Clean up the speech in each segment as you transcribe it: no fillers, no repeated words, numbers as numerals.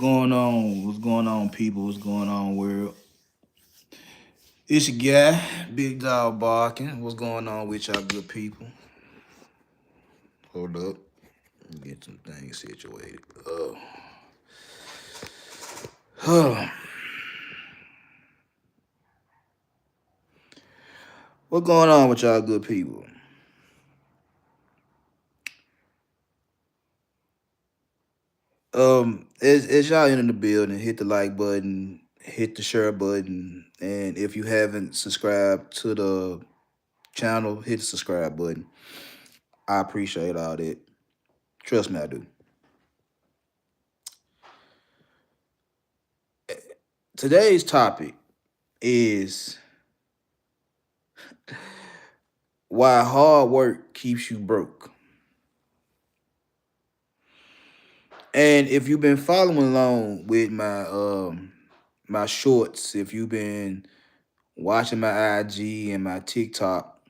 going on? What's going on, people? What's going on, world? It's your guy, Big Dog Barking. What's going on with y'all good people? Hold up. Let me get some things situated. What's going on with y'all good people? As y'all in the building, hit the like button, hit the share button, and if you haven't subscribed to the channel, hit the subscribe button. I appreciate all that. Trust me, I do. Today's topic is why hard work keeps you broke. And if you've been following along with my shorts, if you've been watching my IG and my TikTok,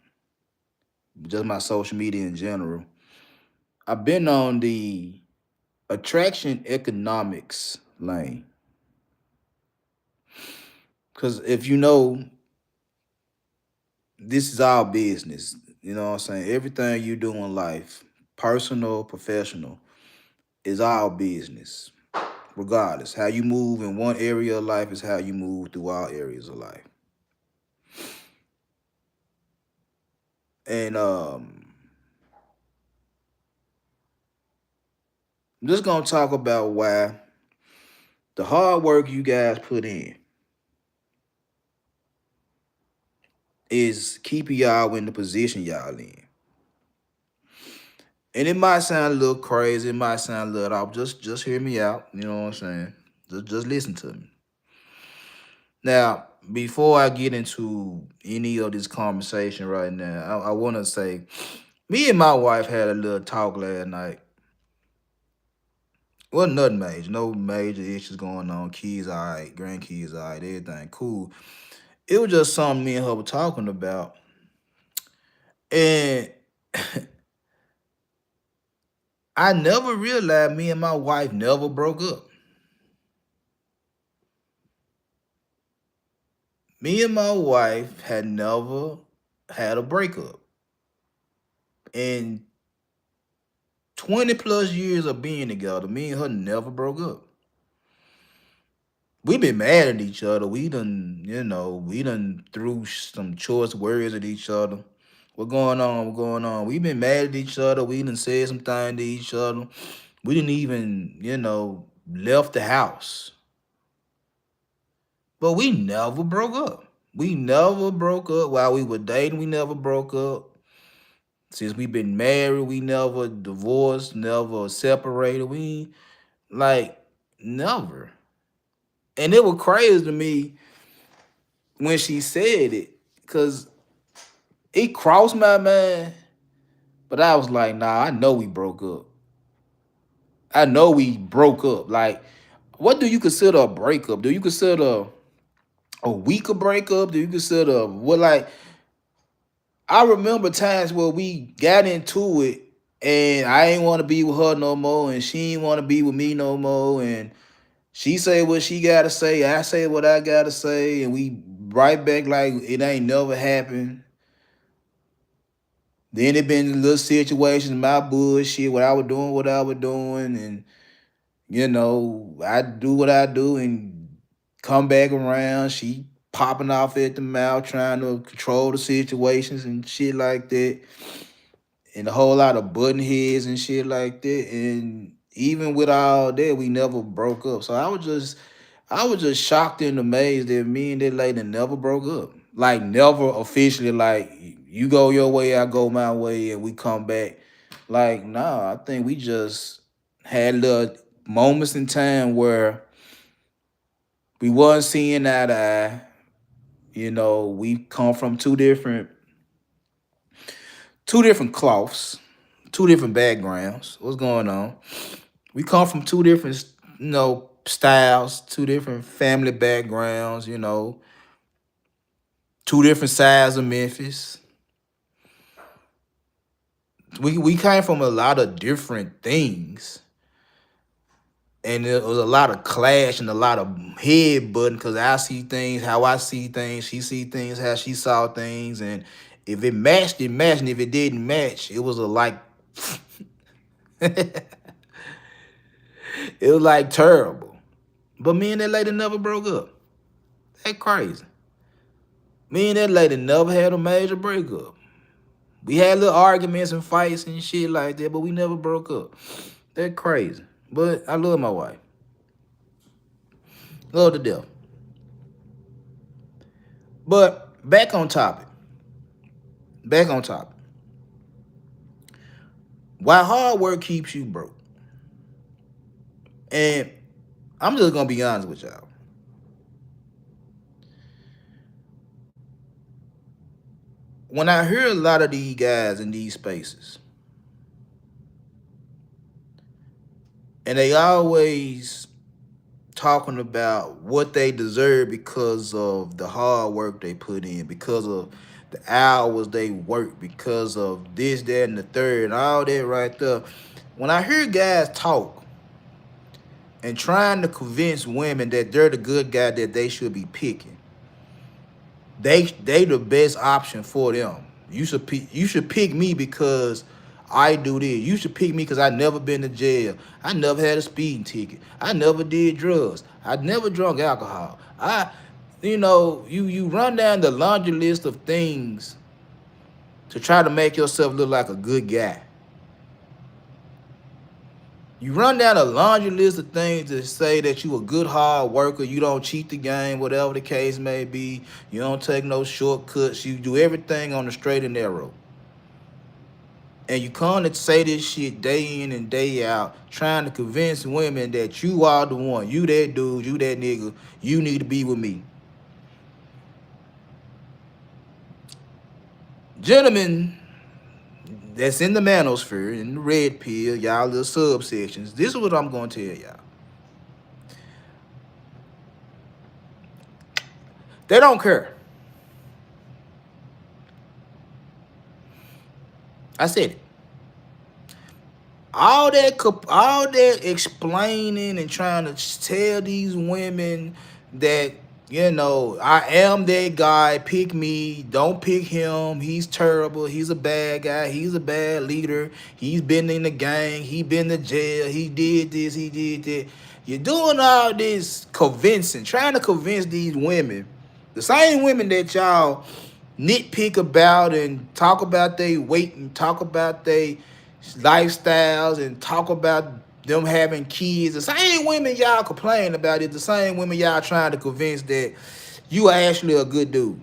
just my social media in general, I've been on the attraction economics lane. Cause if you know, this is our business. You know what I'm saying? Everything you do in life, personal, professional, is our business. Regardless, how you move in one area of life is how you move through all areas of life. And I'm just gonna talk about why the hard work you guys put in is keeping y'all in the position y'all in. And it might sound a little crazy, it might sound a little off. Just hear me out. You know what I'm saying? Just listen to me. Now, before I get into any of this conversation right now, I want to say, me and my wife had a little talk last night. Wasn't nothing major, no major issues going on. Kids all right, grandkids all right, everything cool. It was just something me and her were talking about. And I never realized me and my wife never broke up. Me and my wife had never had a breakup. In 20 plus years of being together, me and her never broke up. We been mad at each other. We done threw some choice words at each other. What going on? What going on? We been mad at each other. We done said some things to each other. We didn't even, left the house. But we never broke up. We never broke up. While we were dating, we never broke up. Since we been married, we never divorced, never separated. We like never. And it was crazy to me when she said it, because it crossed my mind. But I was like, nah, I know we broke up. I know we broke up. Like, what do you consider a breakup? Do you consider a weaker breakup? Do you consider what, like, I remember times where we got into it and I ain't want to be with her no more and she ain't want to be with me no more, and she say what she gotta say, I say what I gotta say, and we right back like it ain't never happened. Then it been little situations, my bullshit, what I was doing, and I do what I do and come back around. She popping off at the mouth, trying to control the situations and shit like that. And a whole lot of button heads and shit like that. And even with all that, we never broke up. So I was just shocked and amazed that me and that lady never broke up. Like never officially, like you go your way, I go my way, and we come back. Like, nah, I think we just had little moments in time where we wasn't seeing eye to eye. We come from two different cloths, two different backgrounds. What's going on? We come from two different, styles, two different family backgrounds, two different sides of Memphis. We came from a lot of different things. And there was a lot of clash and a lot of head butting because I see things how I see things, she see things how she saw things, and if it matched, it matched, and if it didn't match, it was a like, it was like terrible. But me and that lady never broke up. That crazy. Me and that lady never had a major breakup. We had little arguments and fights and shit like that, but we never broke up. That crazy. But I love my wife. Love to death. But back on topic. Back on topic. Why hard work keeps you broke. And I'm just gonna be honest with y'all. When I hear a lot of these guys in these spaces, and they always talking about what they deserve because of the hard work they put in, because of the hours they work, because of this, that, and the third, and all that right there. When I hear guys talk and trying to convince women that they're the good guy that they should be picking, they the best option for them. You should pick me because I do this. You should pick me because I never been to jail. I never had a speeding ticket. I never did drugs. I never drunk alcohol. You run down the laundry list of things to try to make yourself look like a good guy. You run down a laundry list of things to say that you a good hard worker, you don't cheat the game, whatever the case may be. You don't take no shortcuts. You do everything on the straight and narrow. And you come and say this shit day in and day out, trying to convince women that you are the one. You that dude, you that nigga, you need to be with me. Gentlemen that's in the manosphere, in the red pill, y'all little subsections, this is what I'm going to tell y'all. They don't care. I said it. All that explaining and trying to tell these women that, I am that guy, pick me, don't pick him, he's terrible, he's a bad guy, he's a bad leader, he's been in the gang, he been to jail, he did this, he did that. You're doing all this convincing, trying to convince these women, the same women that y'all nitpick about and talk about their weight and talk about their lifestyles and talk about them having kids. The same women y'all complain about is the same women y'all trying to convince that you are actually a good dude.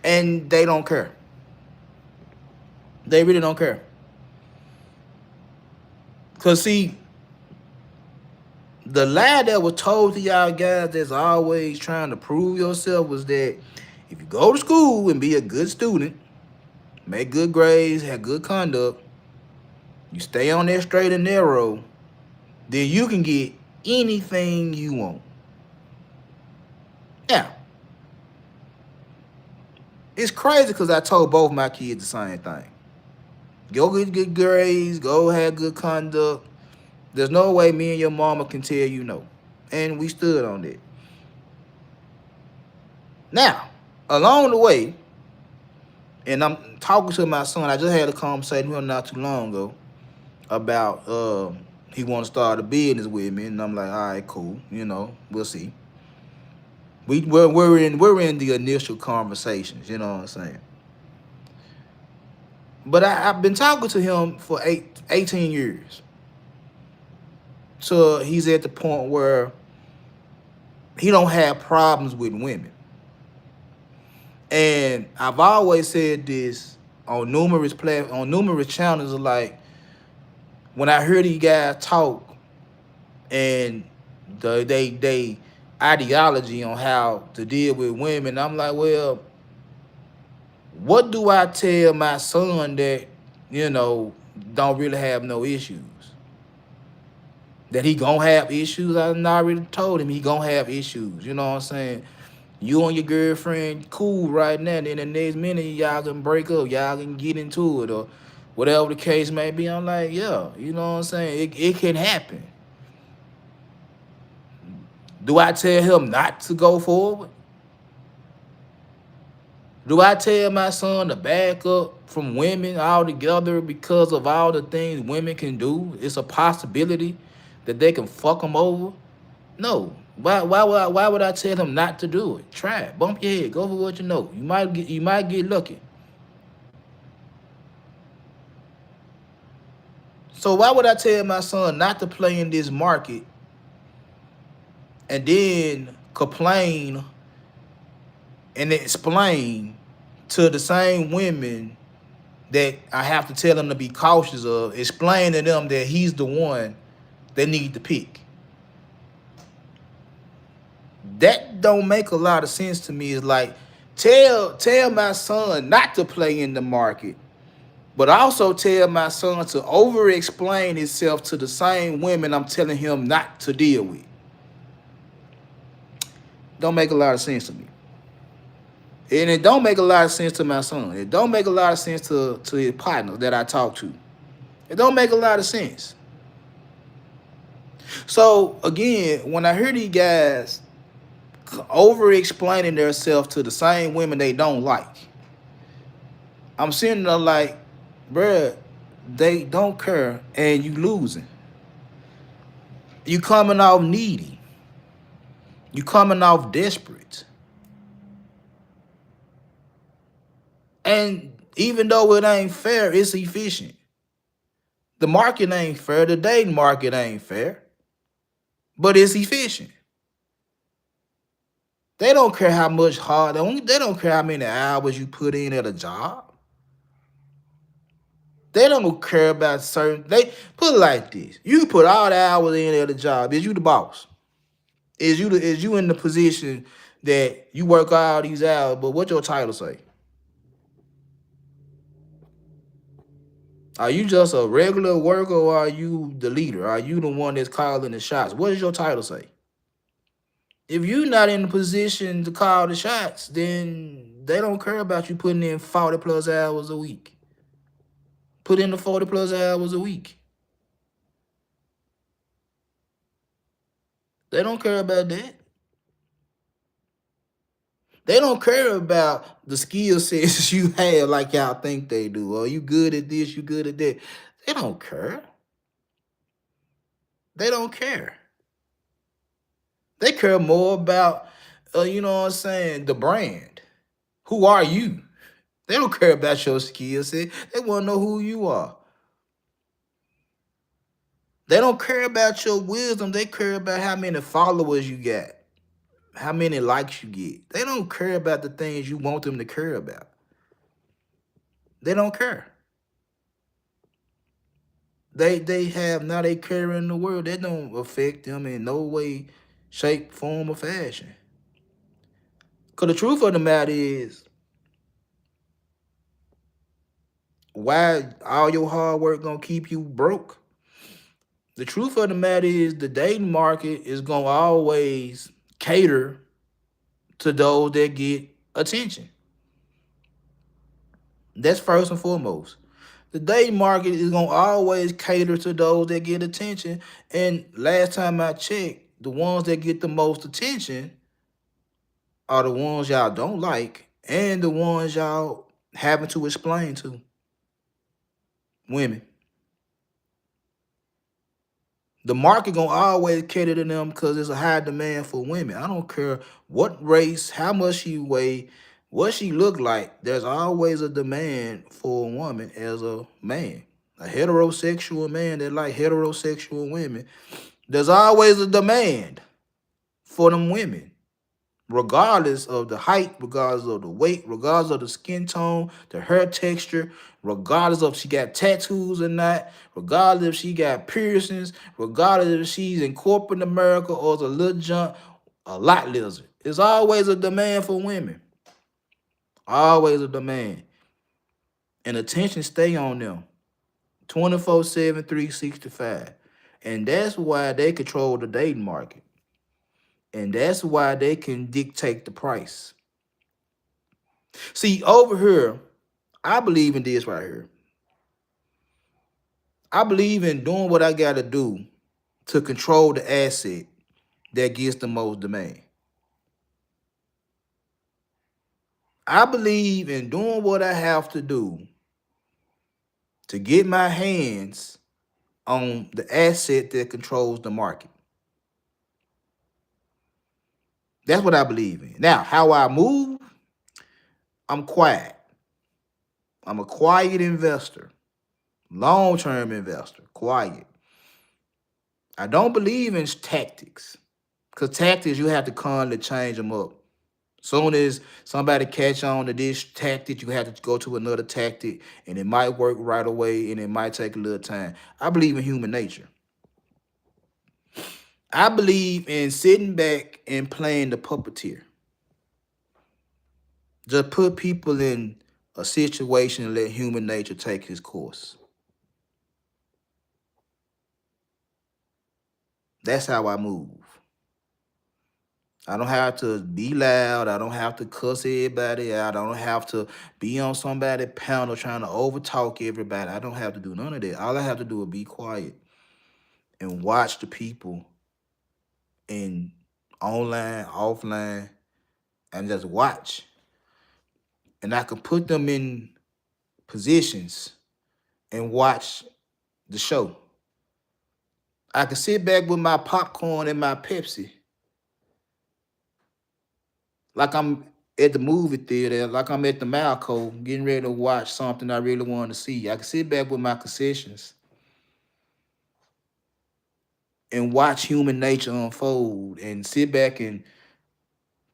And they don't care. They really don't care. Because, see, the lie that was told to y'all guys that's always trying to prove yourself was that if you go to school and be a good student, make good grades, have good conduct, you stay on that straight and narrow, then you can get anything you want. Now, it's crazy because I told both my kids the same thing. Go get good grades, go have good conduct. There's no way me and your mama can tell you no. And we stood on that. Now, along the way, and I'm talking to my son, I just had a conversation with him not too long ago about he want to start a business with me, and I'm like, all right, cool, we'll see. We're in the initial conversations, you know what I'm saying? But I've been talking to him for 18 years. So he's at the point where he don't have problems with women. And I've always said this on numerous channels, like when I hear these guys talk and they ideology on how to deal with women, I'm like, well, what do I tell my son that, don't really have no issues? That he gonna have issues? I already told him he gonna have issues. You know what I'm saying? You and your girlfriend cool right now, then the next minute y'all can break up, y'all can get into it, or whatever the case may be. I'm like, yeah, you know what I'm saying? It can happen. Do I tell him not to go forward? Do I tell my son to back up from women altogether because of all the things women can do? It's a possibility that they can fuck him over. No. Why would I tell him not to do it? Try it. Bump your head. Go for what you know. You might get lucky. So why would I tell my son not to play in this market and then complain and explain to the same women that I have to tell him to be cautious of, explain to them that he's the one they need to pick? That don't make a lot of sense to me. It's like, tell my son not to play in the market, but also tell my son to over explain himself to the same women I'm telling him not to deal with. Don't make a lot of sense to me. And it don't make a lot of sense to my son. It don't make a lot of sense to his partners that I talk to. It don't make a lot of sense. So again, when I hear these guys over explaining themselves to the same women they don't like, I'm sitting there like, bruh, they don't care and you losing. You coming off needy. You coming off desperate. And even though it ain't fair, it's efficient. The market ain't fair. The dating market ain't fair. But it's efficient. They don't care how much hard, they don't care how many hours you put in at a job. They don't care about certain, they put it like this. You put all the hours in at a job. Is you the boss? Is you in the position that you work all these hours, but what your title say? Are you just a regular worker or are you the leader? Are you the one that's calling the shots? What does your title say? If you're not in the position to call the shots, then they don't care about you putting in 40 plus hours a week. Put in the 40 plus hours a week. They don't care about that. They don't care about the skill sets you have like y'all think they do. Or you good at this, you good at that. They don't care. They don't care. They care more about, you know what I'm saying, the brand. Who are you? They don't care about your skill set. They want to know who you are. They don't care about your wisdom. They care about how many followers you got, how many likes you get. They don't care about the things you want them to care about. They don't care. They have now they care in the world. That don't affect them in no way, shape, form, or fashion. Cause the truth of the matter is, why all your hard work gonna keep you broke? The truth of the matter is the dating market is gonna always cater to those that get attention. That's first and foremost. The dating market is gonna always cater to those that get attention. And last time I checked, the ones that get the most attention are the ones y'all don't like and the ones y'all having to explain to. Women. The market gonna always cater to them because there's a high demand for women. I don't care what race, how much she weigh, what she look like. There's always a demand for a woman as a man. A heterosexual man that like heterosexual women. There's always a demand for them women, regardless of the height, regardless of the weight, regardless of the skin tone, the hair texture, regardless of if she got tattoos or not, regardless if she got piercings, regardless if she's in corporate America or is a little junk, a lot lizard. It's always a demand for women. Always a demand. And attention stay on them 24/7, 365. And that's why they control the dating market. And that's why they can dictate the price. See, over here, I believe in this right here. I believe in doing what I got to do to control the asset that gets the most demand. I believe in doing what I have to do to get my hands on the asset that controls the market. That's what I believe in. Now, how I move, I'm quiet. I'm a quiet investor, long-term investor, quiet. I don't believe in tactics because tactics, you have to constantly change them up. Soon as somebody catch on to this tactic, you have to go to another tactic, and it might work right away, and it might take a little time. I believe in human nature. I believe in sitting back and playing the puppeteer. Just put people in a situation and let human nature take its course. That's how I move. I don't have to be loud. I don't have to cuss everybody out. I don't have to be on somebody's panel trying to overtalk everybody. I don't have to do none of that. All I have to do is be quiet and watch the people in online, offline, and just watch. And I can put them in positions and watch the show. I can sit back with my popcorn and my Pepsi like I'm at the movie theater, like I'm at the Malco, getting ready to watch something I really want to see. I can sit back with my concessions and watch human nature unfold and sit back and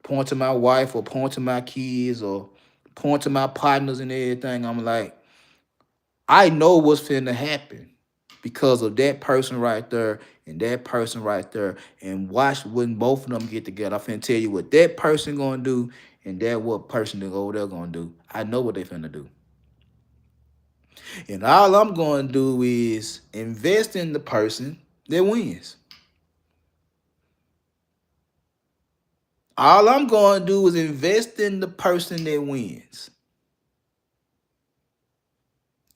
point to my wife or point to my kids or point to my partners and everything. I'm like, I know what's finna happen because of that person right there and that person right there. And watch when both of them get together. I'm finna tell you what that person gonna do and that what person over there gonna do. I know what they finna do. And all I'm gonna do is invest in the person that wins. All I'm gonna do is invest in the person that wins.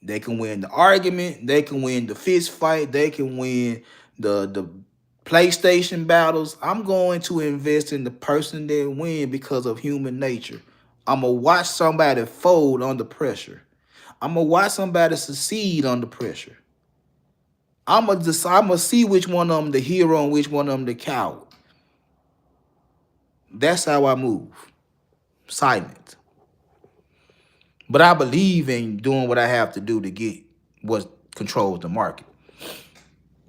They can win the argument. They can win the fist fight. They can win the PlayStation battles. I'm going to invest in the person that win because of human nature. I'm going to watch somebody fold under pressure. I'm going to watch somebody succeed under pressure. I'm going to see which one of them the hero and which one of them the coward. That's how I move. Silent. But I believe in doing what I have to do to get what controls the market.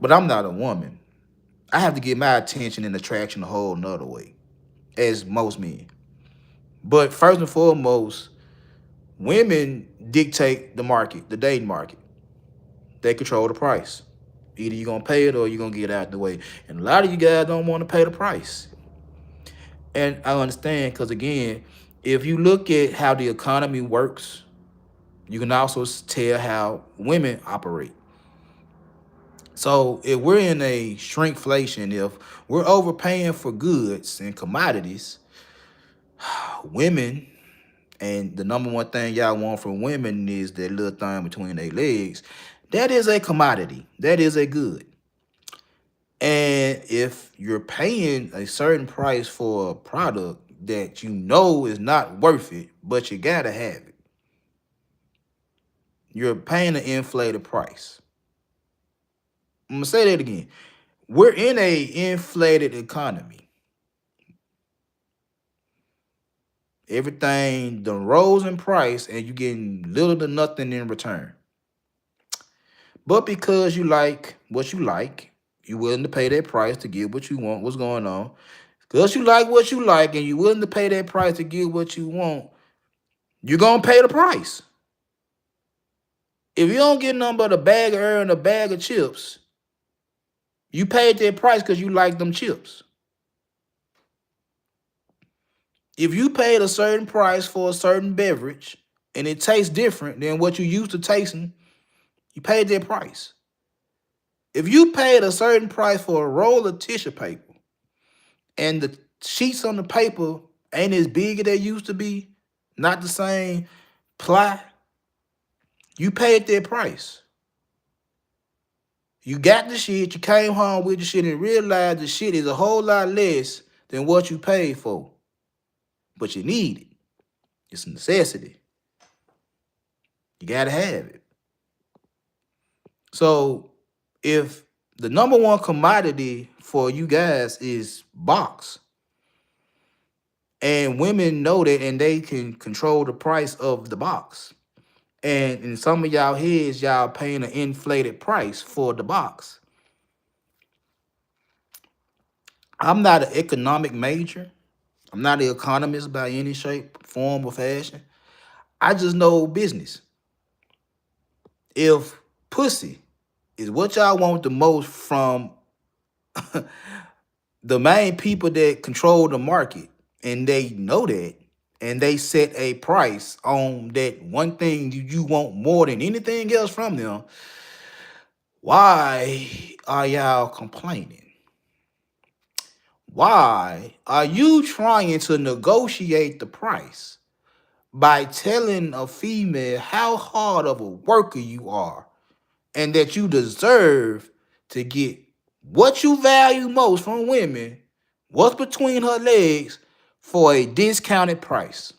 But I'm not a woman. I have to get my attention and attraction a whole nother way, as most men. But first and foremost, women dictate the market, the dating market. They control the price. Either you're gonna pay it or you're gonna get out the way. And a lot of you guys don't want to pay the price. And I understand because again, if you look at how the economy works, you can also tell how women operate. So if we're in a shrinkflation, if we're overpaying for goods and commodities, women, and the number one thing y'all want from women is that little thing between their legs, that is a commodity. That is a good. And if you're paying a certain price for a product that you know is not worth it, but you gotta have it, you're paying an inflated price. I'm gonna say that again. We're in a inflated economy. Everything done rose in price and you getting little to nothing in return. But because you like what you like, you're willing to pay that price to get what you want. What's going on? Because you like what you like and you're willing to pay that price to get what you want, you're going to pay the price. If you don't get nothing but a bag of air and a bag of chips, you paid that price because you like them chips. If you paid a certain price for a certain beverage and it tastes different than what you used to tasting, you paid that price. If you paid a certain price for a roll of tissue paper and the sheets on the paper ain't as big as they used to be, not the same ply, you paid that price. You got the shit, you came home with the shit and realized the shit is a whole lot less than what you paid for. But you need it. It's a necessity. You gotta have it. So if the number one commodity for you guys is box, and women know that and they can control the price of the box. And in some of y'all heads, y'all paying an inflated price for the box. I'm not an economic major. I'm not an economist by any shape, form, or fashion. I just know business. If pussy is what y'all want the most from the main people that control the market, and they know that, and they set a price on that one thing you want more than anything else from them, why are y'all complaining? Why are you trying to negotiate the price by telling a female how hard of a worker you are and that you deserve to get what you value most from women, what's between her legs, for a discounted price?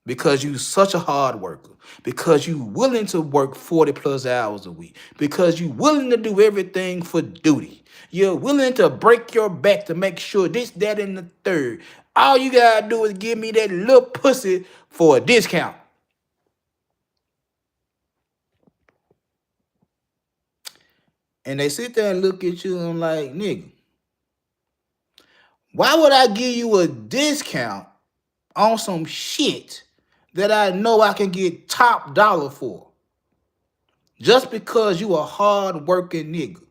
Because you such a hard worker, because you willing to work 40 plus hours a week, because you willing to do everything for duty. You're willing to break your back to make sure this, that, and the third. All you gotta do is give me that little pussy for a discount. And they sit there and look at you and I'm like, nigga, why would I give you a discount on some shit that I know I can get top dollar for? Just because you a hard working nigga.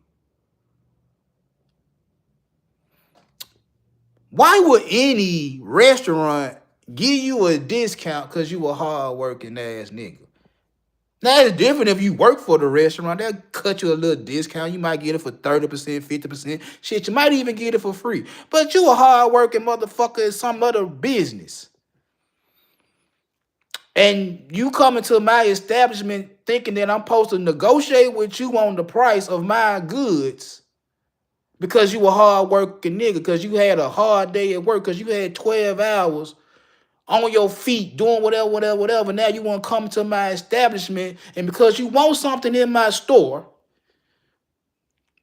Why would any restaurant give you a discount because you a hard working ass nigga? Now it's different if you work for the restaurant. They'll cut you a little discount. You might get it for 30%, 50%. Shit, you might even get it for free. But you a hard working motherfucker in some other business. And you come into my establishment thinking that I'm supposed to negotiate with you on the price of my goods because you a hard working nigga, because you had a hard day at work, because you had 12 hours on your feet doing whatever, whatever, whatever. Now you want to come to my establishment, and because you want something in my store,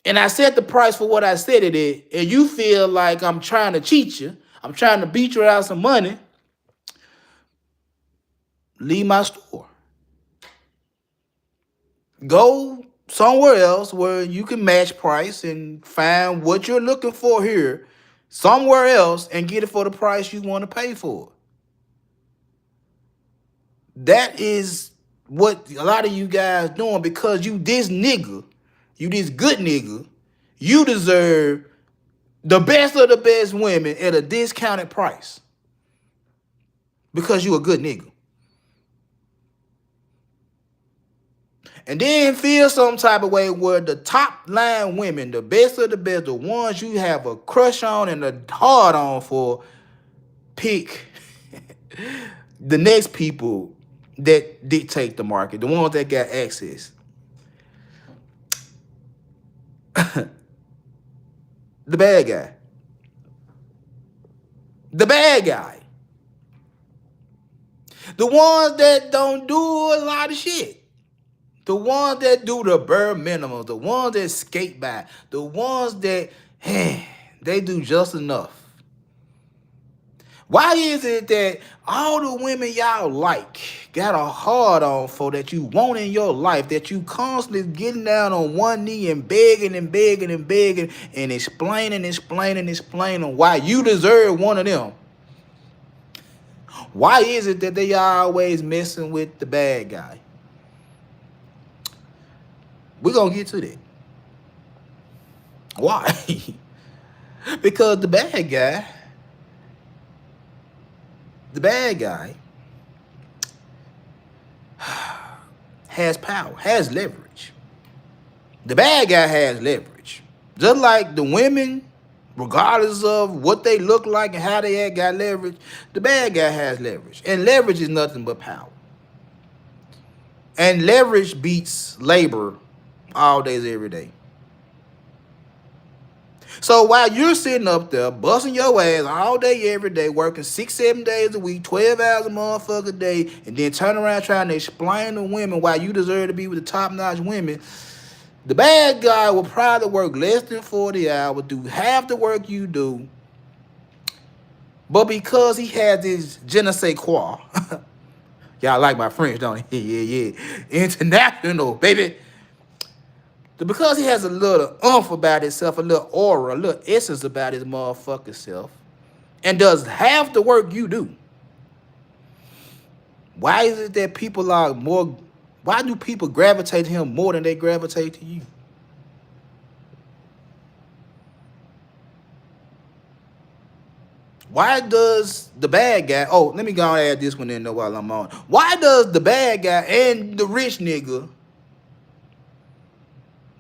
and I set the price for what I said it is, and you feel like I'm trying to cheat you, I'm trying to beat you out some money, leave my store. Go somewhere else where you can match price and find what you're looking for here somewhere else and get it for the price you want to pay for. That is what a lot of you guys doing, because you this nigga, you this good nigga, you deserve the best of the best women at a discounted price because you a good nigga. And then feel some type of way where the top line women, the best of the best, the ones you have a crush on and a hard on for, pick the next people that dictate the market, the ones that got access. The bad guy. The bad guy. The ones that don't do a lot of shit. The ones that do the bare minimum. The ones that skate by. The ones that, they do just enough. Why is it that all the women y'all like got a hard on for that you want in your life, that you constantly getting down on one knee and begging and begging and begging and explaining why you deserve one of them? Why is it that they always messing with the bad guy? We're going to get to that. Why? Because the bad guy has power, has leverage. The bad guy has leverage. Just like the women, regardless of what they look like and how they act, got leverage, the bad guy has leverage. And leverage is nothing but power. And leverage beats labor all days, every day. So while you're sitting up there busting your ass all day, every day, working 6, 7 days a week, 12 hours a motherfucker day, and then turn around trying to explain to women why you deserve to be with the top-notch women, the bad guy will probably work less than 40 hours, do half the work you do, but because he has this je ne sais quoi, y'all like my French, don't you? Yeah. International, baby. Because he has a little oomph about himself, a little aura, a little essence about his motherfucking self, and does half the work you do. Why is it that people are more, why do people gravitate to him more than they gravitate to you? Why does the bad guy, oh, let me go and add this one in there while I'm on. Why does the bad guy and the rich nigga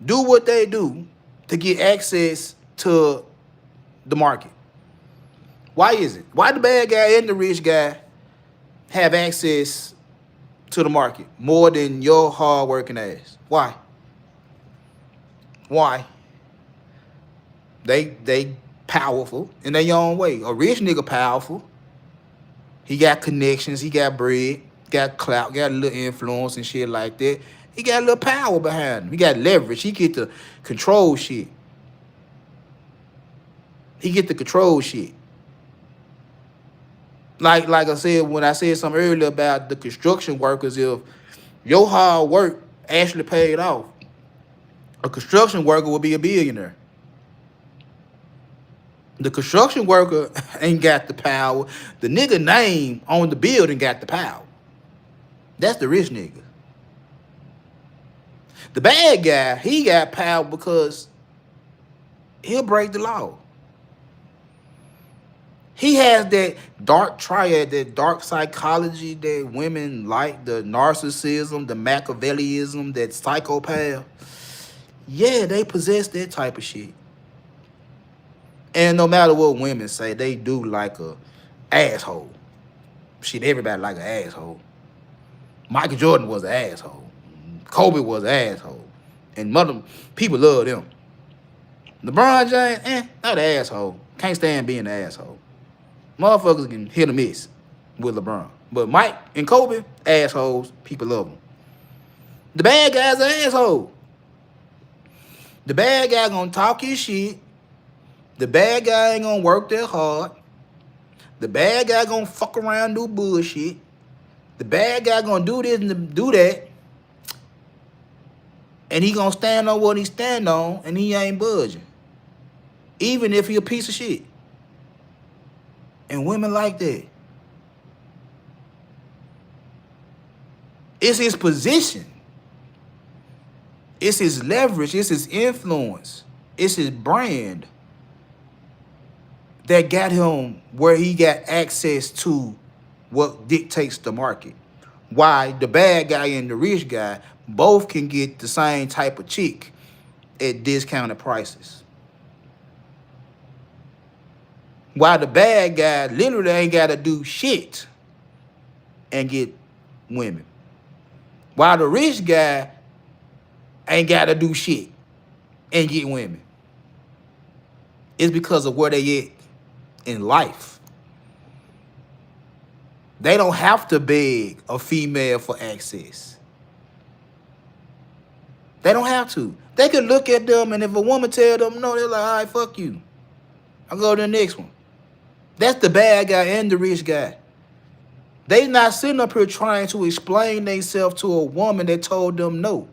do what they do to get access to the market? Why is it? Why the bad guy and the rich guy have access to the market more than your hard-working ass? Why? Why? They powerful in their own way. A rich nigga powerful. He got connections. He got bread. Got clout. Got a little influence and shit like that. He got a little power behind him. He got leverage. He get to control shit. He get to control shit. Like I said, when I said something earlier about the construction workers, if your hard work actually paid off, a construction worker will be a billionaire. The construction worker ain't got the power. The nigga name on the building got the power. That's the rich nigga. The bad guy, he got power because he'll break the law. He has that dark triad, that dark psychology that women like, the narcissism, the Machiavellianism, that psychopath. Yeah, they possess that type of shit. And no matter what women say, they do like a asshole. Shit, everybody like an asshole. Michael Jordan was an asshole. Kobe was an asshole. And mother people love them. LeBron James, not an asshole. Can't stand being an asshole. Motherfuckers can hit or miss with LeBron. But Mike and Kobe, assholes. People love them. The bad guy's an asshole. The bad guy gonna talk his shit. The bad guy ain't gonna work that hard. The bad guy gonna fuck around, do bullshit. The bad guy gonna do this and do that. And he gonna stand on what he stand on, and he ain't budging. Even if he a piece of shit. And women like that. It's his position. It's his leverage. It's his influence. It's his brand that got him where he got access to what dictates the market. Why the bad guy and the rich guy both can get the same type of chick at discounted prices. Why the bad guy literally ain't got to do shit and get women. Why the rich guy ain't got to do shit and get women. It's because of where they at in life. They don't have to beg a female for access. They don't have to. They could look at them, and if a woman tell them no, they're like, all right, fuck you. I'll go to the next one. That's the bad guy and the rich guy. They not sitting up here trying to explain themselves to a woman that told them no.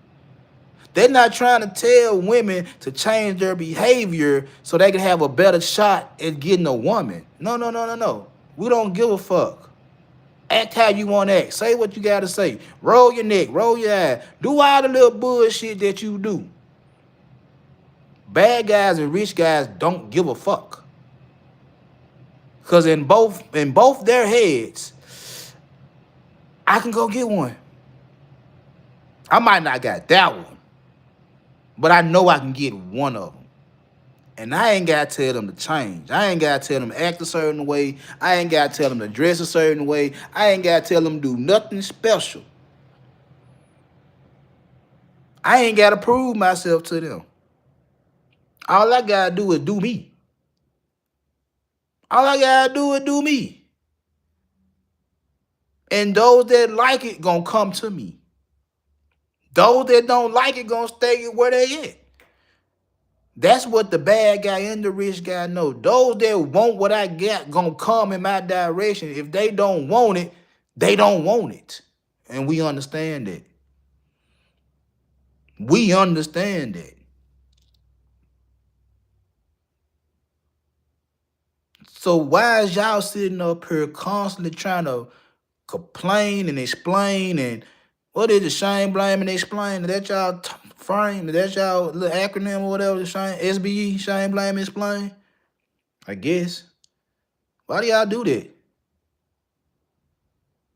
They're not trying to tell women to change their behavior so they can have a better shot at getting a woman. No. We don't give a fuck. Act how you want to act. Say what you got to say. Roll your neck. Roll your eye. Do all the little bullshit that you do. Bad guys and rich guys don't give a fuck. Because in both their heads, I can go get one. I might not got that one, but I know I can get one of them. And I ain't got to tell them to change. I ain't got to tell them to act a certain way. I ain't got to tell them to dress a certain way. I ain't got to tell them to do nothing special. I ain't gotta prove myself to them. All I gotta do is do me. All I gotta do is do me. And those that like it gonna come to me. Those that don't like it gonna stay where they at. That's what the bad guy and the rich guy know. Those that want what I got gonna come in my direction. If they don't want it, they don't want it. And we understand that. We understand that. So why is y'all sitting up here constantly trying to complain and explain and what is it? Shame, blame, and explain? Is that y'all frame? Is that y'all little acronym or whatever? Shame, SBE, shame, blame, explain? I guess. Why do y'all do that?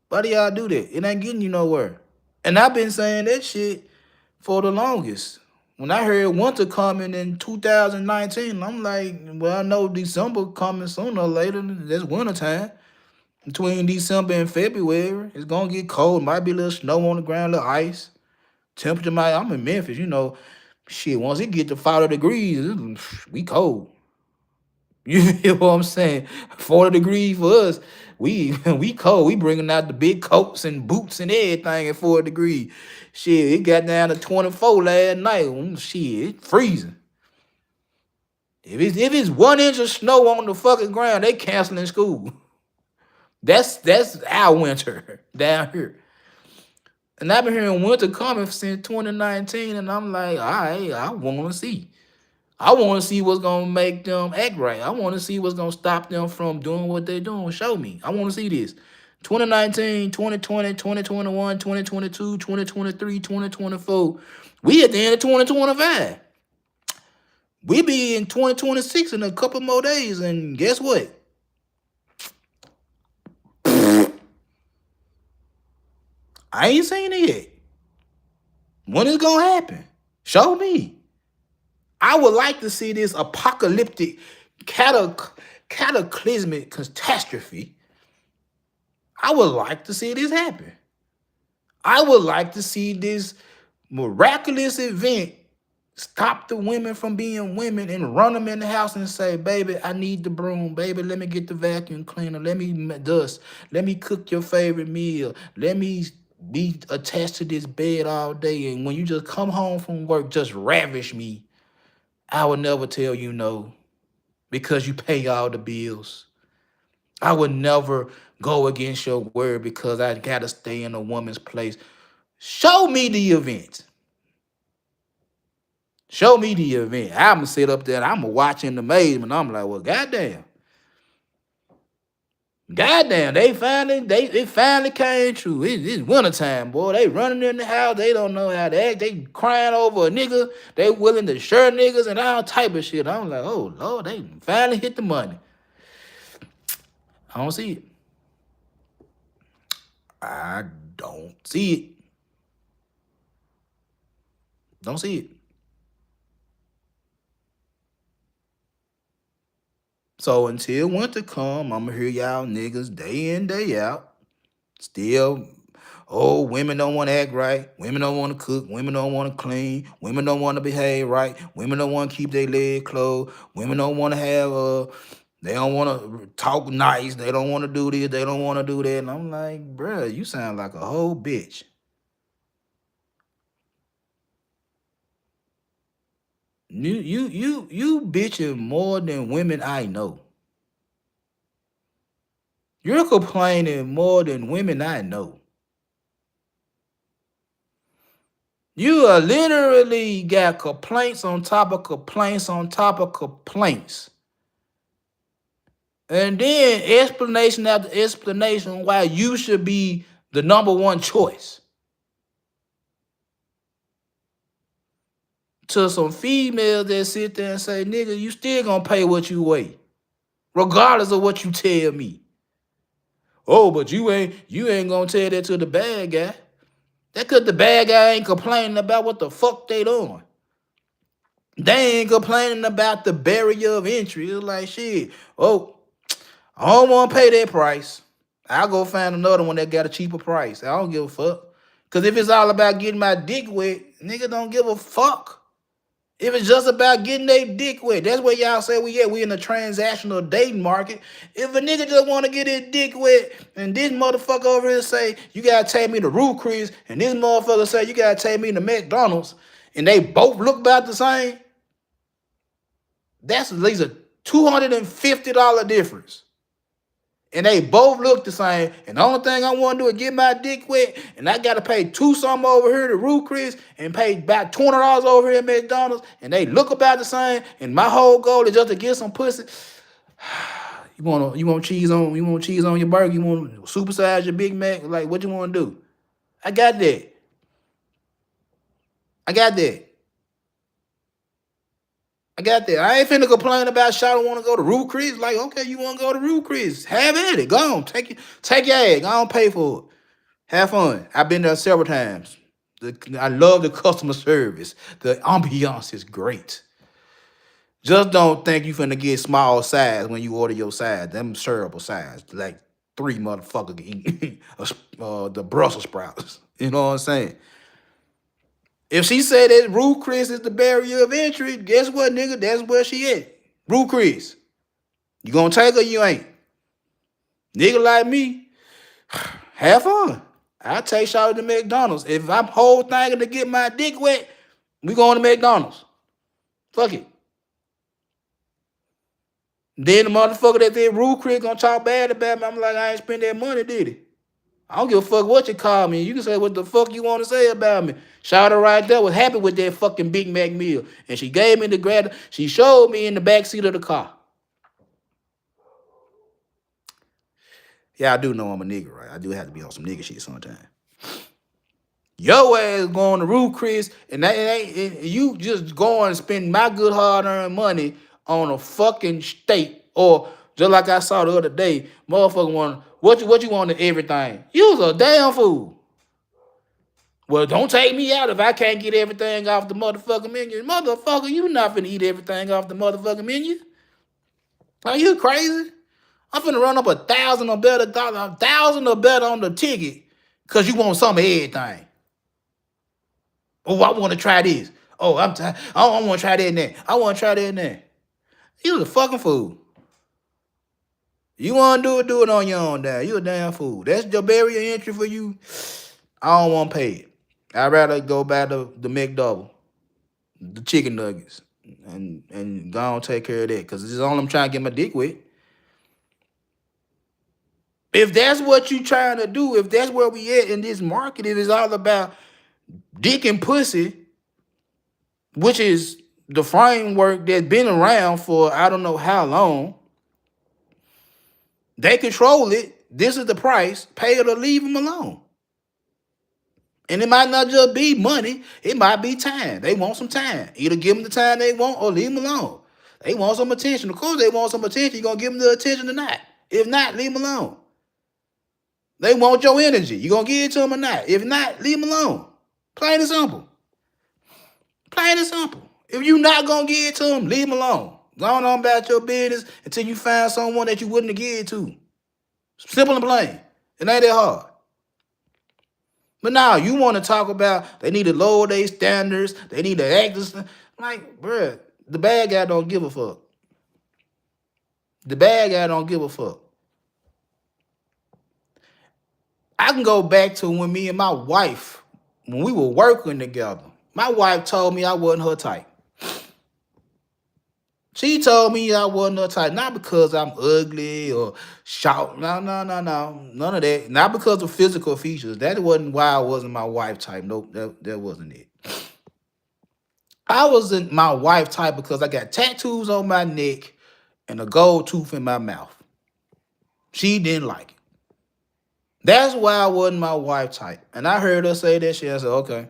Why do y'all do that? It ain't getting you nowhere. And I've been saying that shit for the longest. When I heard winter coming in 2019, I'm like, well, I know December coming sooner or later. That's winter time. Between December and February, it's gonna get cold. Might be a little snow on the ground, a little ice. Temperature might. I'm in Memphis, you know. Shit, once it get to 40 degrees, we cold. You hear what I'm saying? 40 degrees for us. We cold. We bringing out the big coats and boots and everything at 40 degrees. Shit, it got down to 24 last night. Shit, it's freezing. If it's 1 inch of snow on the fucking ground, they canceling school. That's our winter down here. And I've been hearing winter coming since 2019, and I'm like, all right, I want to see. I want to see what's going to make them act right. I want to see what's going to stop them from doing what they're doing. Show me. I want to see this. 2019, 2020, 2021, 2022, 2023, 2024. We at the end of 2025. We be in 2026 in a couple more days, and guess what? I ain't seen it yet. When is going to happen? Show me. I would like to see this apocalyptic, cataclysmic catastrophe. I would like to see this happen. I would like to see this miraculous event stop the women from being women and run them in the house and say, baby, I need the broom. Baby, let me get the vacuum cleaner. Let me dust. Let me cook your favorite meal. Let me be attached to this bed all day. And when you just come home from work, just ravish me. I would never tell you no because you pay all the bills. I would never go against your word because I got to stay in a woman's place. Show me the event. Show me the event. I'm going to sit up there and I'm going to watch in amazement. I'm like, well, goddamn. Goddamn, it finally came true. It's wintertime, boy. They running in the house. They don't know how to act. They crying over a nigga. They willing to share niggas and all type of shit. I'm like, oh, Lord, they finally hit the money. I don't see it. I don't see it. Don't see it. So until winter come, I'm going to hear y'all niggas day in, day out. Still, oh, women don't want to act right. Women don't want to cook. Women don't want to clean. Women don't want to behave right. Women don't want to keep their legs closed. Women don't want to have, they don't want to talk nice. They don't want to do this. They don't want to do that. And I'm like, bruh, you sound like a whole bitch. You bitching more than women I know. You're complaining more than women I know. You are literally got complaints on top of complaints on top of complaints. And then explanation after explanation why you should be the number one choice. To some females that sit there and say, nigga, you still gonna pay what you weigh, regardless of what you tell me. Oh, but you ain't gonna tell that to the bad guy. That cause the bad guy ain't complaining about what the fuck they doing. They ain't complaining about the barrier of entry. It's like, shit, oh, I don't want to pay that price. I'll go find another one that got a cheaper price. I don't give a fuck. Cause if it's all about getting my dick wet, nigga don't give a fuck. If it's just about getting their dick wet, that's where y'all say we at. We in the transactional dating market. If a nigga just want to get his dick wet, and this motherfucker over here say, you gotta take me to Ruth Chris, and this motherfucker say, you gotta take me to McDonald's, and they both look about the same, that's at least a $250 difference. And they both look the same. And the only thing I want to do is get my dick wet. And I got to pay $2 something over here to Ruth Chris and pay about $20 over here at McDonald's. And they look about the same. And my whole goal is just to get some pussy. You want cheese on your burger? You want to supersize your Big Mac? Like, what you want to do? I got that. I got that. I ain't finna complain about shot. I want to go to Ruth Chris. Like, okay, you want to go to Ruth Chris? Have at it. Go on. Take your ass. Go on, pay for it. Have fun. I've been there several times. I love the customer service. The ambiance is great. Just don't think you finna get small size when you order your size. Them servable size. Like 3 motherfuckers eat the Brussels sprouts. You know what I'm saying? If she said that Ruth Chris is the barrier of entry, guess what, nigga? That's where she at. Ruth Chris. You gonna take her? You ain't. Nigga like me, have fun. I take Charlotte to McDonald's. If I'm whole thing to get my dick wet, we going to McDonald's. Fuck it. Then the motherfucker that did Ruth Chris gonna talk bad about me. I'm like, I ain't spend that money, did he? I don't give a fuck what you call me. You can say what the fuck you want to say about me. Shawty right there was happy with that fucking Big Mac meal. And she gave me the grad. She showed me in the back seat of the car. Yeah, I do know I'm a nigga, right? I do have to be on some nigga shit sometimes. Your ass going to Ruth Chris, and you just going and spend my good hard-earned money on a fucking steak, or just like I saw the other day, motherfucker want what you want to everything. You's a damn fool. Well, don't take me out if I can't get everything off the motherfucking menu. Motherfucker, you not finna eat everything off the motherfucking menu. Are you crazy? I'm finna run up $1,000 or better, $1,000 or better on the ticket because you want some of everything. Oh, I want to try this. Oh, I want to try that and that. I want to try that and that. You a fucking fool. You want to do it on your own, damn. You a damn fool. That's your barrier entry for you. I don't want to pay it. I'd rather go back to the McDouble, the chicken nuggets, and go on take care of that, because this is all I'm trying to get my dick with. If that's what you trying to do, if that's where we at in this market, if it's all about dick and pussy, which is the framework that's been around for I don't know how long, they control it. This is the price. Pay it or leave them alone. And it might not just be money. It might be time. They want some time. Either give them the time they want or leave them alone. They want some attention. Of course they want some attention. You're going to give them the attention or not. If not, leave them alone. They want your energy. You going to give it to them or not? If not, leave them alone. Plain and simple. Plain and simple. If you're not going to give it to them, leave them alone. Go on about your business until you find someone that you wouldn't have given it to. Simple and plain. It ain't that hard. But now you want to talk about they need to lower their standards. They need to act this. Like, bruh, the bad guy don't give a fuck. The bad guy don't give a fuck. I can go back to when me and my wife, when we were working together, my wife told me I wasn't her type. She told me I wasn't her type, not because I'm ugly or short. No. None of that. Not because of physical features. That wasn't why I wasn't my wife type. Nope, that wasn't it. I wasn't my wife type because I got tattoos on my neck and a gold tooth in my mouth. She didn't like it. That's why I wasn't my wife type. And I heard her say that shit. I said, okay.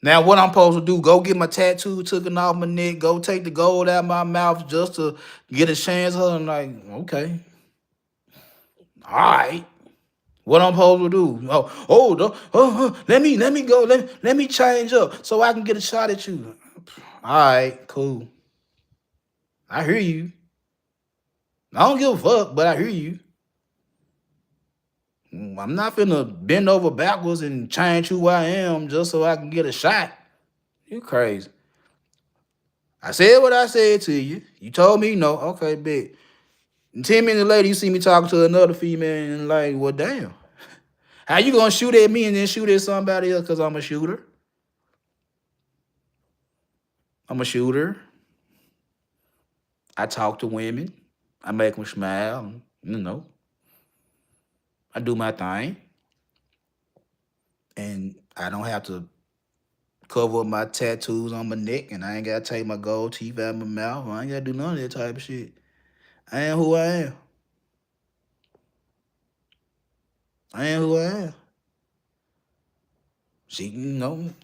Now, what I'm supposed to do, go get my tattoo taken off my neck, go take the gold out of my mouth just to get a chance at her? I'm like, okay. All right. What I'm supposed to do? Let me go. Let me change up so I can get a shot at you. All right, cool. I hear you. I don't give a fuck, but I hear you. I'm not finna bend over backwards and change who I am just so I can get a shot. You crazy. I said what I said to you. You told me no. Okay, bet. And 10 minutes later, you see me talking to another female and like, well, damn. How you gonna shoot at me and then shoot at somebody else because I'm a shooter? I'm a shooter. I talk to women. I make them smile. You know, I do my thing. And I don't have to cover up my tattoos on my neck, and I ain't gotta take my gold teeth out of my mouth. I ain't gotta do none of that type of shit. I am who I am. I am who I am. See,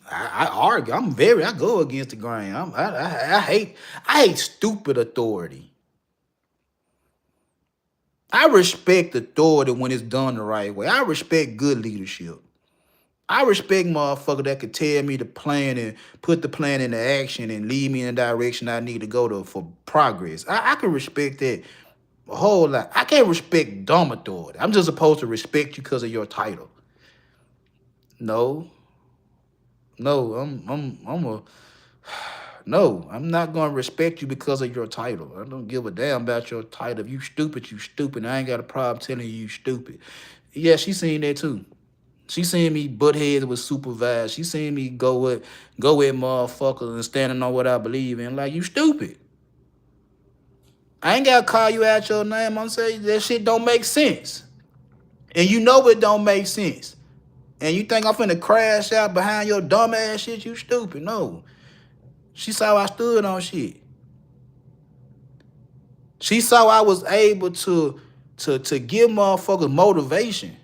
I argue. I go against the grain. I hate stupid authority. I respect authority when it's done the right way. I respect good leadership. I respect motherfucker that could tell me the plan and put the plan into action and lead me in the direction I need to go to for progress. I can respect that a whole lot. I can't respect dumb authority. I'm just supposed to respect you because of your title. No, no, no, I'm not gonna respect you because of your title. I don't give a damn about your title. If you stupid, you stupid. I ain't got a problem telling you stupid. Yeah, she seen that too. She seen me butt heads with supervised. She seen me go with motherfuckers and standing on what I believe in. Like, you stupid. I ain't gotta call you out your name. I'm saying that shit don't make sense. And you know it don't make sense. And you think I'm finna crash out behind your dumb ass shit? You stupid. No. She saw I stood on shit. She saw I was able to give motherfuckers motivation.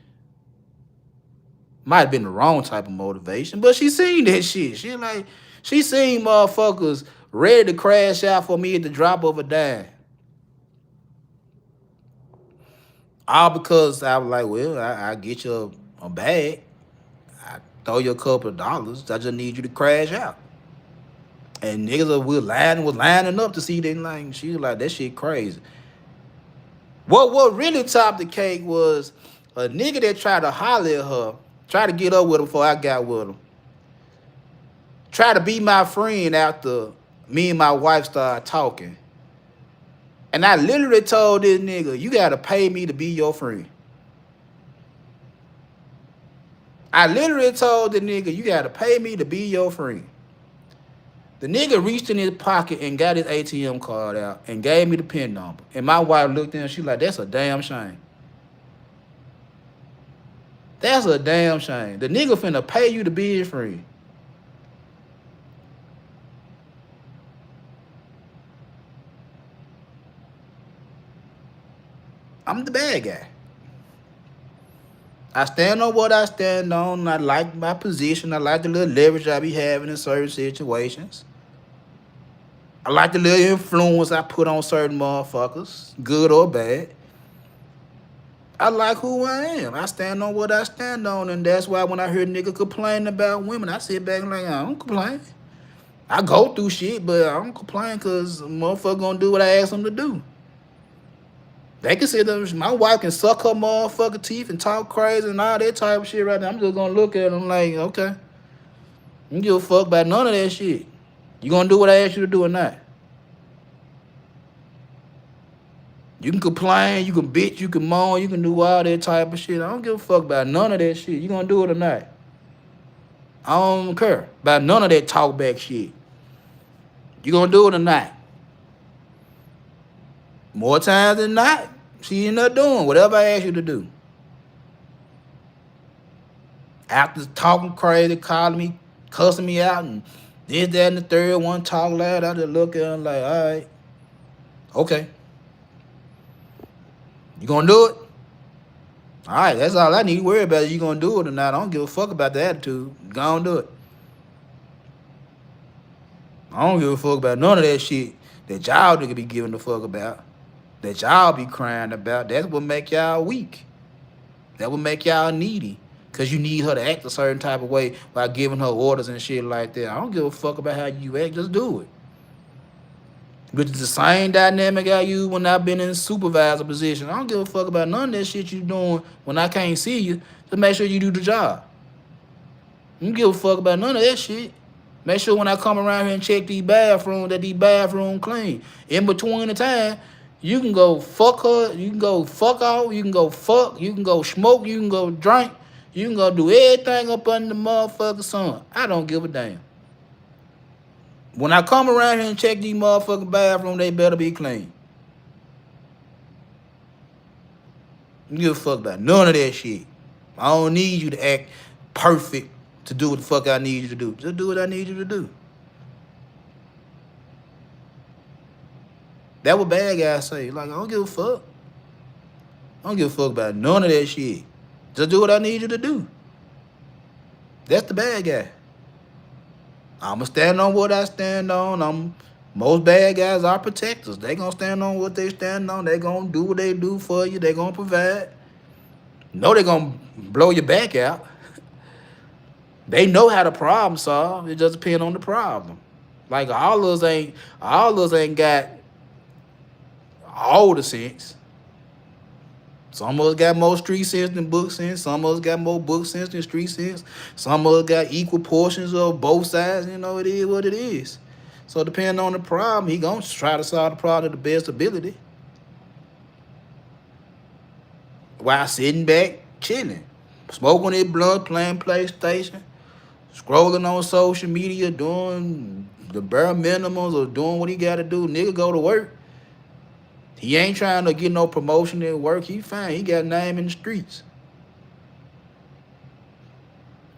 Might have been the wrong type of motivation, but she seen that shit. She seen motherfuckers ready to crash out for me at the drop of a dime. All because I was like, well, I get you a bag. I throw you a couple of dollars. I just need you to crash out. And niggas was lining up to see that. Like, she was like, that shit crazy. What really topped the cake was a nigga that tried to holler at her, tried to get up with him before I got with him. Try to be my friend after me and my wife started talking. And I literally told this nigga, you gotta pay me to be your friend. I literally told the nigga, you gotta pay me to be your friend. The nigga reached in his pocket and got his ATM card out and gave me the PIN number. And my wife looked in and she like, that's a damn shame. That's a damn shame. The nigga finna pay you to be his friend. I'm the bad guy. I stand on what I stand on. I like my position. I like the little leverage I be having in certain situations. I like the little influence I put on certain motherfuckers, good or bad. I like who I am. I stand on what I stand on, and that's why when I hear nigga complain about women, I sit back and like, I don't complain. I go through shit, but I don't complain because motherfucker gonna do what I ask them to do. They can sit there, my wife can suck her motherfucking teeth and talk crazy and all that type of shit right now. I'm just gonna look at them like, okay. You don't give a fuck about none of that shit. You gonna do what I ask you to do or not? You can complain, you can bitch, you can moan, you can do all that type of shit. I don't give a fuck about none of that shit. You gonna do it or not? I don't care about none of that talk back shit. You gonna do it or not? More times than not, she end up doing whatever I ask you to do. After talking crazy, calling me, cussing me out, and this, that, and the third one, talk loud, I just look at her like, all right, okay. You gonna do it? All right, that's all I need to worry about. Is you gonna do it or not? I don't give a fuck about the attitude. Go on, do it. I don't give a fuck about none of that shit that y'all nigga be giving a fuck about, that y'all be crying about. That's what make y'all weak. That would make y'all needy. Because you need her to act a certain type of way by giving her orders and shit like that. I don't give a fuck about how you act. Just do it. Which is the same dynamic I use when I've been in supervisor position. I don't give a fuck about none of that shit you doing when I can't see you. Just make sure you do the job. I don't give a fuck about none of that shit. Make sure when I come around here and check these bathrooms, that these bathroom clean. In between the time, you can go fuck her, you can go fuck off, you can go fuck, you can go smoke, you can go drink, you can go do everything up under the motherfucking sun. I don't give a damn. When I come around here and check these motherfucking bathrooms, they better be clean. You give a fuck about none of that shit. I don't need you to act perfect to do what the fuck I need you to do. Just do what I need you to do. That what bad guys say. Like, I don't give a fuck. I don't give a fuck about none of that shit. Just do what I need you to do. That's the bad guy. I'ma stand on what I stand on. Most bad guys are protectors. They gonna stand on what they stand on. They gonna do what they do for you. They gonna provide. No, they gonna blow your back out. They know how to problem solve. It just depends on the problem. Like all of us ain't got all the sense. Some of us got more street sense than book sense. Some of us got more book sense than street sense. Some of us got equal portions of both sides. You know, it is what it is. So depending on the problem, he gonna try to solve the problem to the best ability. While sitting back, chilling, smoking his blunt, playing PlayStation, scrolling on social media, doing the bare minimums or doing what he gotta do. Nigga go to work. He ain't trying to get no promotion at work. He fine. He got a name in the streets.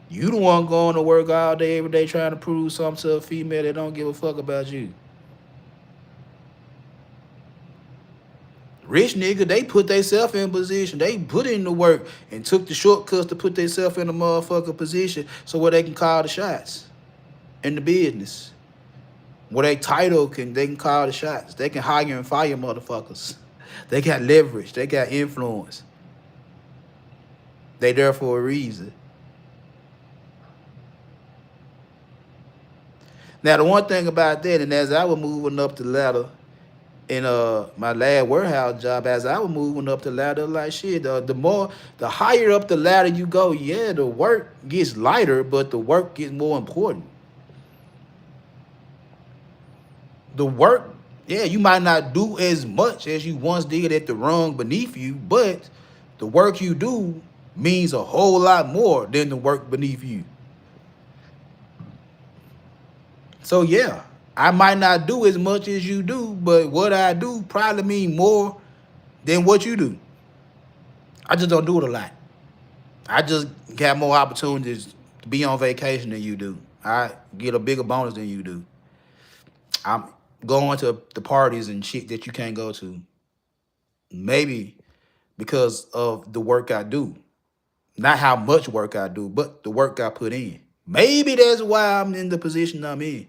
You the one going to work all day, every day, trying to prove something to a female that don't give a fuck about you. Rich nigga, they put themselves in position. They put in the work and took the shortcuts to put themselves in a motherfucking position so where they can call the shots in the business. Where they can call the shots. They can hire and fire motherfuckers. They got leverage. They got influence. They there for a reason. Now the one thing about that, and as I was moving up the ladder in my last warehouse job, as I was moving up the ladder, like shit, the higher up the ladder you go, yeah, the work gets lighter, but the work gets more important. The work, yeah, you might not do as much as you once did at the rung beneath you, but the work you do means a whole lot more than the work beneath you. So yeah, I might not do as much as you do, but what I do probably mean more than what you do. I just don't do it a lot. I just got more opportunities to be on vacation than you do. I get a bigger bonus than you do. I'm going to the parties and shit that you can't go to. Maybe because of the work I do. Not how much work I do, but the work I put in. Maybe that's why I'm in the position I'm in.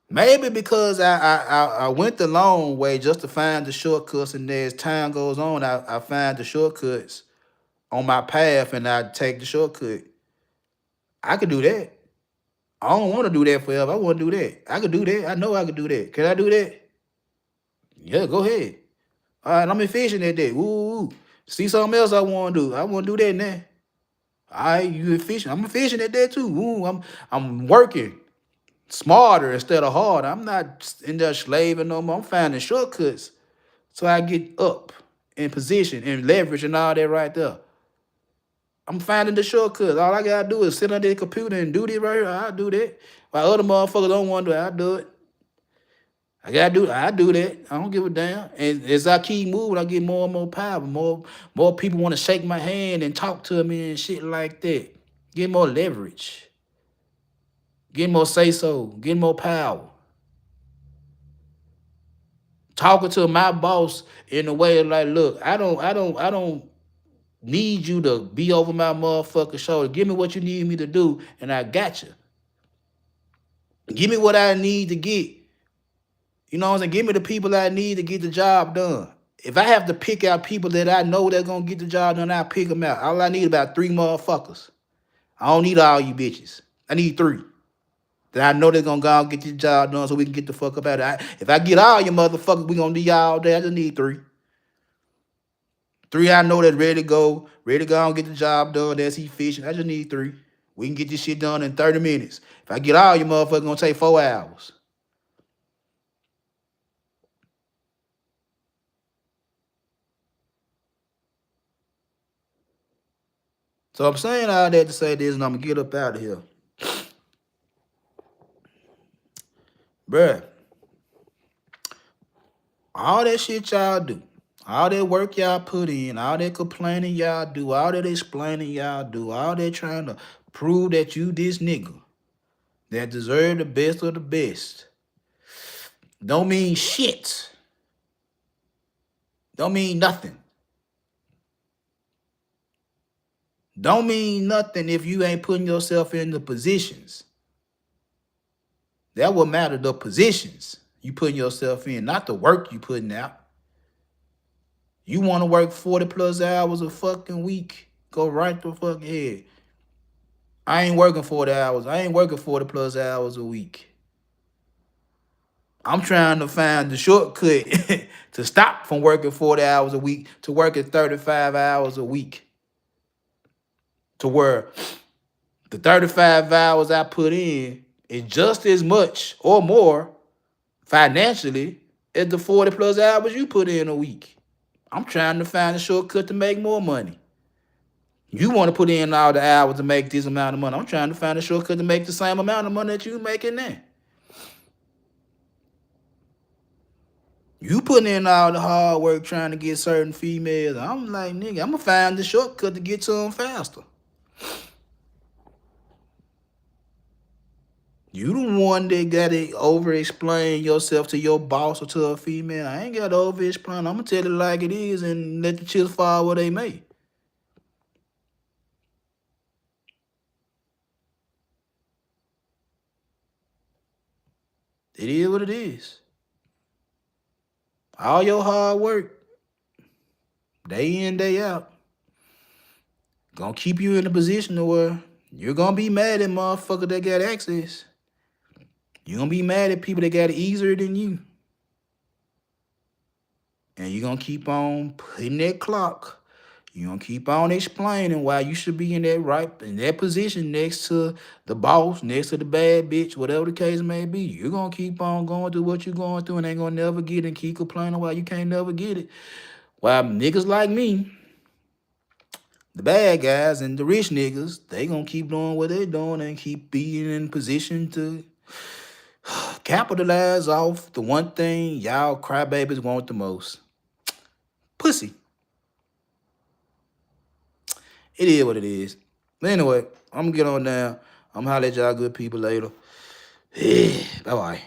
Maybe because I went the long way just to find the shortcuts, and as time goes on, I find the shortcuts on my path and I take the shortcut. I could do that. I don't want to do that forever. I want to do that. I could do that. I know I could do that. Can I do that? Yeah, go ahead. All right, I'm efficient at that. Ooh. See something else I want to do. I want to do that now. All right, you efficient. I'm efficient at that too. Ooh, I'm working smarter instead of harder. I'm not in there slaving no more. I'm finding shortcuts so I get up in position and leverage and all that right there. I'm finding the shortcuts. All I gotta do is sit on the computer and do this right here. I'll do that. While other motherfuckers don't want to do it, I'll do it. I do that. I don't give a damn. And as I keep moving, I get more and more power. More people want to shake my hand and talk to me and shit like that. Get more leverage. Get more say-so. Get more power. Talking to my boss in a way like, look, I don't need you to be over my motherfucking shoulder. Give me what you need me to do, and I got you. Give me what I need to get. You know what I'm saying? Give me the people I need to get the job done. If I have to pick out people that I know that's going to get the job done, I'll pick them out. All I need is about 3 motherfuckers. I don't need all you bitches. I need 3. Then I know they're gonna go and get this job done so we can get the fuck up out of it. If I get all you motherfuckers, we gonna need y'all all day. I just need 3. 3 I know that's ready to go and get the job done. That's efficient. I just need 3. We can get this shit done in 30 minutes. If I get all you motherfuckers, gonna take 4 hours. So I'm saying all that to say this, and I'm gonna get up out of here. Bruh, all that shit y'all do, all that work y'all put in, all that complaining y'all do, all that explaining y'all do, all that trying to prove that you this nigga that deserve the best of the best, don't mean shit. Don't mean nothing. Don't mean nothing if you ain't putting yourself in the positions. That will matter, the positions you putting yourself in, not the work you putting out. You want to work 40 plus hours a fucking week, go right the fuck ahead. I ain't working 40 hours. I ain't working 40 plus hours a week. I'm trying to find the shortcut to stop from working 40 hours a week to working 35 hours a week. To where the 35 hours I put in is just as much or more financially as the 40 plus hours you put in a week. I'm trying to find a shortcut to make more money. You want to put in all the hours to make this amount of money. I'm trying to find a shortcut to make the same amount of money that you making now. You putting in all the hard work trying to get certain females. I'm like, nigga, I'm going to find the shortcut to get to them faster. You the one that got to over-explain yourself to your boss or to a female. I ain't got to over-explain. I'm going to tell it like it is and let the chips fall where they may. It is what it is. All your hard work, day in, day out, gonna keep you in a position where you're gonna be mad at motherfuckers that got access. You're gonna be mad at people that got it easier than you. And you're gonna keep on putting that clock. You're gonna keep on explaining why you should be in that position next to the boss, next to the bad bitch, whatever the case may be. You're gonna keep on going through what you're going through and ain't gonna never get it and keep complaining why you can't never get it. While niggas like me, the bad guys and the rich niggas, they gonna keep doing what they doing and keep being in position to capitalize off the one thing y'all crybabies want the most. Pussy. It is what it is. But anyway, I'm gonna get on down. I'm gonna holler at y'all good people later. Bye-bye.